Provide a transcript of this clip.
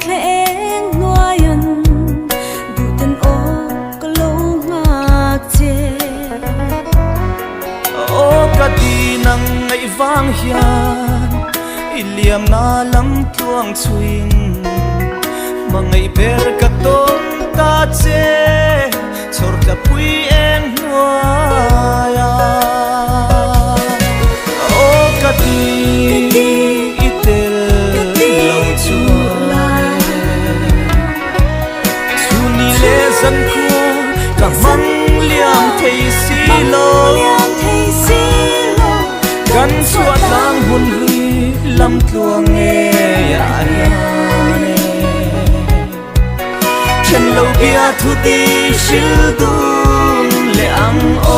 khẽ ngoan đủ thân ô có lâu ngạc chê ô cả đi nắng ngày vang hiền iliam na lam tuang chuin mà ngày ber cả tôn ta chê chor cả pui en noaya ô cả đi itel lâu chua chuni le dân khu cả măng liam thấy xí lâuกันสวดทางหุ่นรีลำตัวเงยอาญาเนฉันเล่าเบียทุตีชิลดุนเลอังโอ